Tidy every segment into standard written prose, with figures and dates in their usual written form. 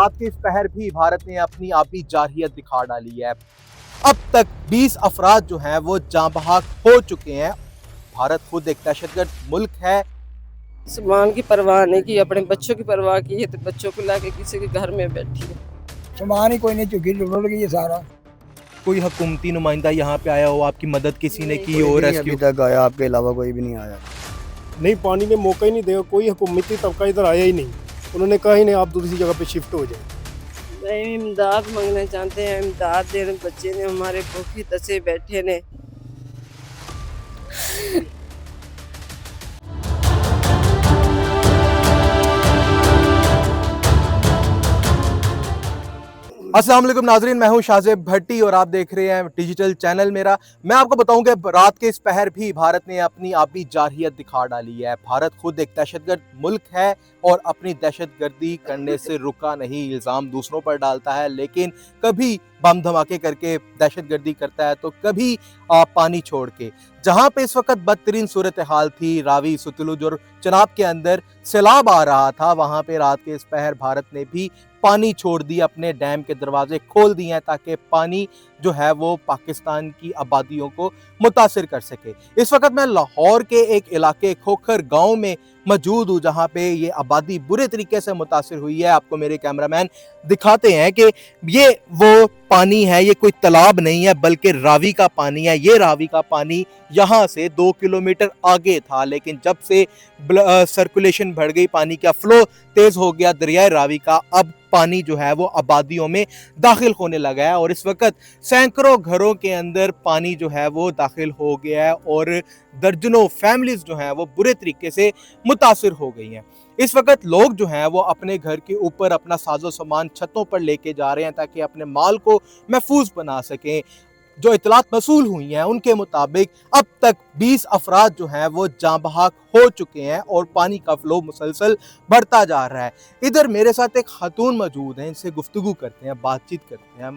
रात के इस पहर भी भारत ने अपनी आपी जारहियत दिखा डाली है। अब तक 20 अफराद जो हैं वो जाँ बहक हो चुके हैं। भारत खुद एक दहशतगर्द मुल्क है। सामान की परवाह नहीं की, अपने बच्चों की परवाह की है तो बच्चों को लाके किसी के घर में बैठी है। सामान ही कोई नहीं, चुकी लुट गई है सारा। कोई हुकूमती नुमाइंदा यहाँ पे आया हो, आपकी मदद किसी ने की हो? कोई नहीं रेस्क्यू अभी तक आया, आपके अलावा कोई भी नहीं आया। नहीं, पानी ने मौका ही नहीं दिया, कोई हुकूमती तबका इधर आया ही नहीं। उन्होंने कहा ही नहीं आप दूसरी जगह पे शिफ्ट हो जाए। इमदाद मांगना चाहते हैं, इमदाद दे। बच्चे ने हमारे भूखे तसे बैठे ने। अस्सलाम वालेकुम नाजरीन, मैं हूं शाहजेब भट्टी और आप देख रहे हैं डिजिटल चैनल मेरा। मैं आपको बताऊं कि रात के इस पहर भी भारत ने अपनी आपी जारहियत दिखा डाली है। भारत खुद एक दहशतगर्द मुल्क है और अपनी दहशतगर्दी करने से रुका नहीं। इल्ज़ाम दूसरों पर डालता है, लेकिन कभी बम धमाके करके दहशतगर्दी करता है तो कभी पानी छोड़ के। जहां पे इस वक्त बदतरीन सूरत हाल थी, रावी, सतलुज और चनाब के अंदर सैलाब आ रहा था, वहां पे रात के इस पहर भारत ने भी पानी छोड़ दिया, अपने डैम के दरवाजे खोल दिए हैं ताकि पानी जो है वो पाकिस्तान की आबादियों को मुतासिर कर सके। इस वक्त मैं लाहौर के एक इलाके खोखर गांव में मौजूद हूँ जहां पे ये आबादी बुरे तरीके से मुतासिर हुई है। आपको मेरे कैमरामैन दिखाते हैं कि ये वो पानी है, ये कोई तालाब नहीं है बल्कि रावी का पानी है। ये रावी का पानी यहाँ से 2 किलोमीटर आगे था, लेकिन जब से सर्कुलेशन बढ़ गई, पानी का फ्लो तेज हो गया दरियाए रावी का, अब पानी जो है वो आबादियों में दाखिल होने लगा है और इस वक्त सैकड़ों घरों के अंदर पानी जो है वो दाखिल हो गया है और दर्जनों फैमिलीज जो हैं वो बुरे तरीके से मुतासिर हो गई हैं। इस वक्त लोग जो हैं वो अपने घर के ऊपर अपना साजो सामान छतों पर लेके जा रहे हैं ताकि अपने माल को महफूज बना सकें। जो इतलात मसूल हुई हैं उनके मुताबिक अब तक 20 अफराद जो हैं वो जाँ बहक हो चुके हैं और पानी का फ्लो मुसलसल बढ़ता जा रहा है। इधर मेरे साथ एक खातून मौजूद हैं, इनसे गुफ्तगू करते हैं, बातचीत करते हैं।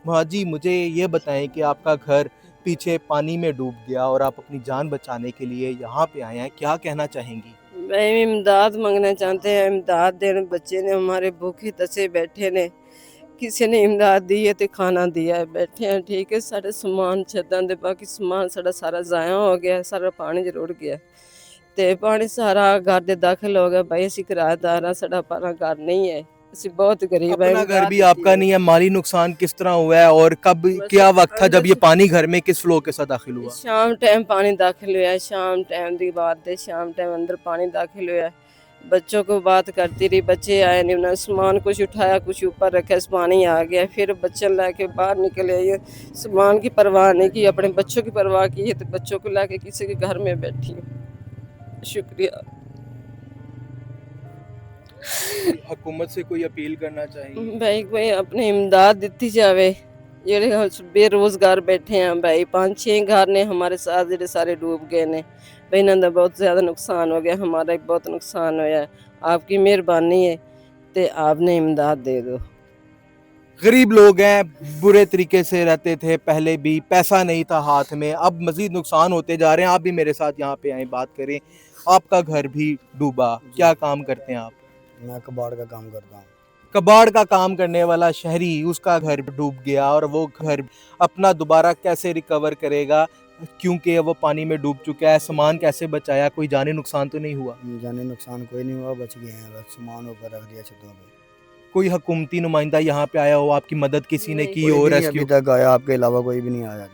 मुहाजी, मुझे ये बताएं कि आपका घर पीछे पानी में डूब गया और आप अपनी जान बचाने के लिए यहाँ पे आए हैं, क्या कहना चाहेंगी? मैं इमदाद मांगना चाहते हैं, इमदाद दे। बच्चे ने हमारे भूखे तसे बैठे ने। किसी ने इमदाद दी है तो खाना दिया है, बैठे हैं ठीक है। सारे समान छत्तां दे बाकी समान सारा जाया हो गया, सारा पानी च रुड़ गया ते पानी सारा घर दे दाखिल हो गया। भाई असी किराएदार हां, साडा अपना घर नहीं है, असी बहुत गरीब है। अपना घर भी आपका नहीं है, माली नुकसान किस तरह हुआ है और कब क्या वक्त था जब ये पानी घर में किस फ्लो के साथ दाखिल हुआ? शाम टाइम पानी दाखिल हुआ, शाम टाइम की बात है। शाम टाइम अंदर पानी दाखिल हुआ। बच्चों को बात करती रही, बच्चे आए नहीं, उन्होंने सामान कुछ उठाया, कुछ ऊपर रखा, पानी आ गया। फिर बच्चे लाके बाहर निकले, ये सामान की परवाह नहीं की, अपने बच्चों की परवाह की है तो बच्चों को लाके किसी के घर में बैठी हूँ। शुक्रिया। हुकूमत से कोई अपील करना चाहिए? भाई कोई अपनी इमदाद दी जावे, जेडे बेरोजगार बैठे हैं भाई। 5-6 घर ने हमारे साथ जेडे सारे डूब गए ने भाई। इन्हों का बहुत ज़्यादा नुकसान हो गया, हमारा भी बहुत नुकसान होया। आपकी मेहरबानी है तो आपने इमदाद दे दो। गरीब लोग हैं, बुरे तरीके से रहते थे पहले भी, पैसा नहीं था हाथ में, अब मजीद नुकसान होते जा रहे हैं। आप भी मेरे साथ यहाँ पे आए, बात करें। आपका घर भी डूबा, क्या काम करते हैं आप? मैं कबाड़ का काम करता हूँ। कबाड़ का काम करने वाला शहरी, उसका घर डूब गया और वो घर अपना दोबारा कैसे रिकवर करेगा क्योंकि वो पानी में डूब चुका है? सामान कैसे बचाया? कोई जानी नुकसान तो नहीं हुआ? जाने नुकसान कोई नहीं हुआ, बच गए हैं, बस सामान ऊपर रख दिया छतों पे। कोई हुकूमती नुमाइंदा यहाँ पे आया हो, आपकी मदद किसी ने की हो? कोई नहीं रेस्क्यू अभी तक आया, आपके अलावा कोई भी नहीं आया।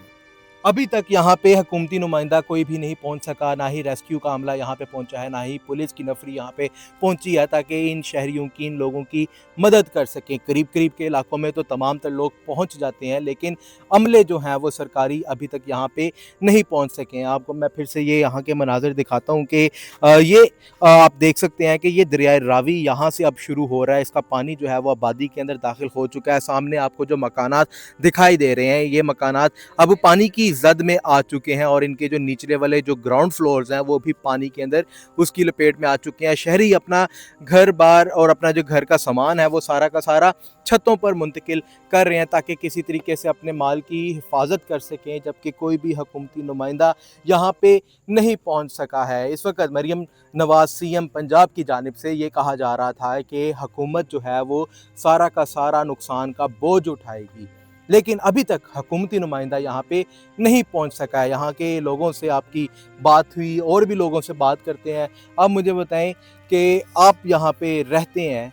अभी तक यहाँ पे हुकूमती नुमाइंदा कोई भी नहीं पहुँच सका, ना ही रेस्क्यू का अमला यहाँ पे पहुँचा है, ना ही पुलिस की नफरी यहाँ पे पहुँची है ताकि इन शहरियों की, इन लोगों की मदद कर सकें। करीब करीब के इलाकों में तो तमाम तर लोग पहुँच जाते हैं, लेकिन अमले जो हैं वो सरकारी अभी तक यहाँ पे नहीं पहुँच सके हैं। आपको मैं फिर से ये यहाँ के मनाजिर दिखाता हूँ कि ये आप देख सकते हैं कि ये दरियाए रावी यहाँ से अब शुरू हो रहा है। इसका पानी जो है वो आबादी के अंदर दाखिल हो चुका है। सामने आपको जो मकानात दिखाई दे रहे हैं, ये मकानात अब पानी की जद में आ चुके हैं और इनके जो निचले वाले जो ग्राउंड फ्लोर्स हैं वो भी पानी के अंदर उसकी लपेट में आ चुके हैं। शहरी अपना घर बार और अपना जो घर का सामान है वो सारा का सारा छतों पर मुंतकिल कर रहे हैं ताकि किसी तरीके से अपने माल की हिफाजत कर सकें, जबकि कोई भी हुकूमती नुमाइंदा यहाँ पे नहीं पहुँच सका है। इस वक्त मरीम नवाज सीएम पंजाब की जानिब से ये कहा जा रहा था कि हुकूमत जो है वो सारा का सारा नुकसान का बोझ उठाएगी, लेकिन अभी तक हुकूमती नुमाइंदा यहाँ पे नहीं पहुँच सका है। यहाँ के लोगों से आपकी बात हुई और भी लोगों से बात करते हैं। अब मुझे बताएं कि आप यहाँ पे रहते हैं,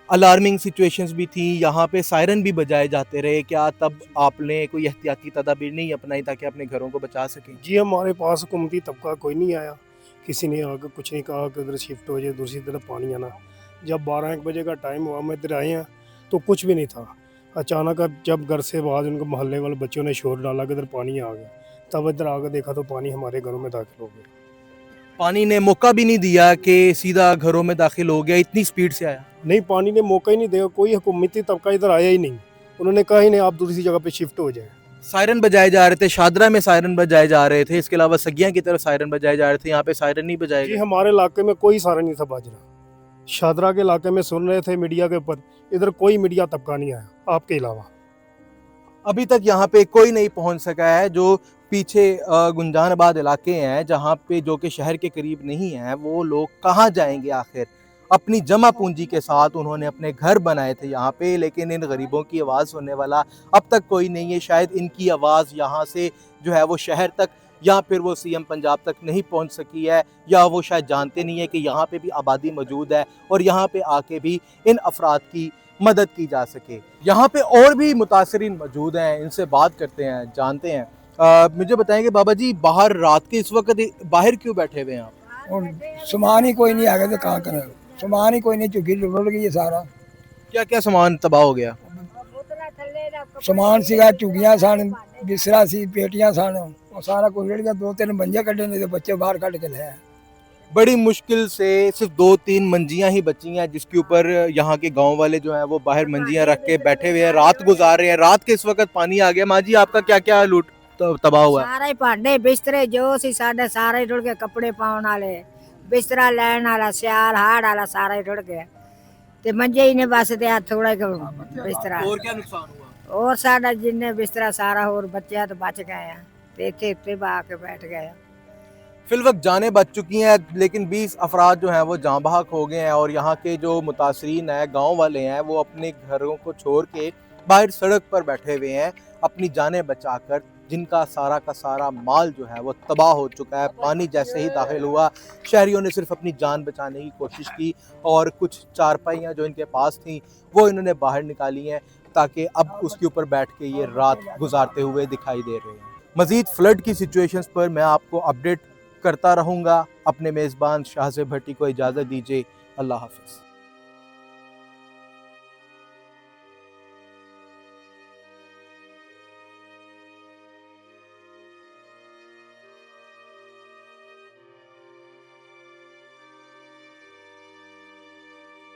अलार्मिंग सिचुएशंस भी थी, यहाँ पे सायरन भी बजाए जाते रहे, क्या तब आपने कोई एहतियाती तदाबीर नहीं अपनाई ताकि अपने घरों को बचा सकें? जी हमारे पास हुकूमती तबका कोई नहीं आया, किसी ने आकर कुछ नहीं कहा कि उधर शिफ्ट हो जाए, दूसरी तरफ पानी आना। जब 12-1 बजे का टाइम हुआ मैं इधर आए हैं तो कुछ भी नहीं था। अचानक जब घर से बाद उनको मोहल्ले वाले बच्चों ने शोर डाला कि इधर पानी आ गया, तब इधर आकर देखा तो पानी हमारे घरों में दाखिल हो गया। पानी ने मौका भी नहीं दिया कि सीधा घरों में दाखिल हो गया, इतनी स्पीड से आया? नहीं, पानी ने मौका ही नहीं दिया, कोई हुकूमती तबका इधर आया ही नहीं। उन्होंने कहा ही नहीं आप दूसरी जगह पे शिफ्ट हो जाए। सायरन बजाए जा रहे थे, शादरा में सायरन बजाए जा रहे थे, इसके अलावा सगिया की तरफ सायरन बजाए जा रहे थे, यहाँ पे सायरन नहीं बजाए जी गए। हमारे इलाके में कोई सारा नहीं था बाज रहा। शादरा के इलाके में सुन रहे थे मीडिया के ऊपर, इधर कोई मीडिया तबका नहीं आया आपके अलावा। अभी तक यहाँ पे कोई नहीं पहुँच सका है। जो पीछे गुंजानाबाद इलाके हैं जहाँ पे जो कि शहर के करीब नहीं है, वो लोग कहाँ जाएंगे आखिर? अपनी जमा पूंजी के साथ उन्होंने अपने घर बनाए थे यहाँ पे, लेकिन इन गरीबों की आवाज़ सुनने वाला अब तक कोई नहीं है। शायद इनकी आवाज़ यहाँ से जो है वो शहर तक या फिर वो सीएम पंजाब तक नहीं पहुँच सकी है, या वो शायद जानते नहीं है कि यहाँ पे भी आबादी मौजूद है और यहाँ पे आके भी इन अफराद की मदद की जा सके। यहाँ पे और भी मुतासरीन मौजूद हैं, इनसे बात करते हैं, जानते हैं। मुझे बताएंगे बाबा जी, बाहर रात के इस वक्त बाहर क्यों बैठे हुए हैं आप? और सामान ही कोई नहीं आ गया तो कहाँ करें, सामान ही कोई नहीं, चुकी लुट गई है सारा क्या क्या सामान तबाह हो गया? समान सीगा, चुगियां सन, बिस्तरा सी, पेटियां सन, और सारा कुछ लड़ गया। 2-3 मंजे कटे नहीं तो बच्चे बाहर कट के ले। बड़ी मुश्किल से सिर्फ 2-3 मंजियां ही बची हैं जिसके ऊपर यहाँ के गांव वाले जो हैं वो बाहर मंजियां रख के बैठे हुए हैं, रात गुजार रहे हैं। रात के इस वक्त पानी आ गया। माँ जी आपका क्या क्या लूट तबाह हुआ? सारा ही भांडे बिस्तरे जो सी साडे सारे ही रुड़ गए, कपड़े पाउण वाले, बिस्तरा लैन वाला, सियाल हाड़ वाला सारा ही रुड़ गया ते मंजे ही ने बस ते हाथ थोड़ा बिस्तरा। और क्या नुकसान हुआ? और साडा जिन्ने बिस्तरा सारा और बच्चे तो बच गए हैं ते इत्थे उत्ते बा के बैठ गए। फिलवक्त जानें बच चुकी हैं, लेकिन 20 अफराद जो हैं वो जाँ बहक हो गए हैं और यहाँ के जो मुतासरीन हैं, गाँव वाले हैं, वो अपने घरों को छोड़ के बाहर सड़क पर बैठे हुए हैं अपनी जानें बचाकर, जिनका सारा का सारा माल जो है वो तबाह हो चुका है। पानी जैसे ही दाखिल हुआ, शहरियों ने सिर्फ अपनी जान बचाने की कोशिश की और कुछ चारपाइयाँ जो इनके पास थीं वो इन्होंने बाहर निकाली हैं ताकि अब उसके ऊपर बैठ के ये रात गुजारते हुए दिखाई दे रहे हैं। मज़ीद फ्लड की सिचुएशंस पर मैं आपको अपडेट करता रहूँगा। अपने मेज़बान शाहज़ेब भट्टी को इजाज़त दीजिए। अल्लाह हाफ़िज़।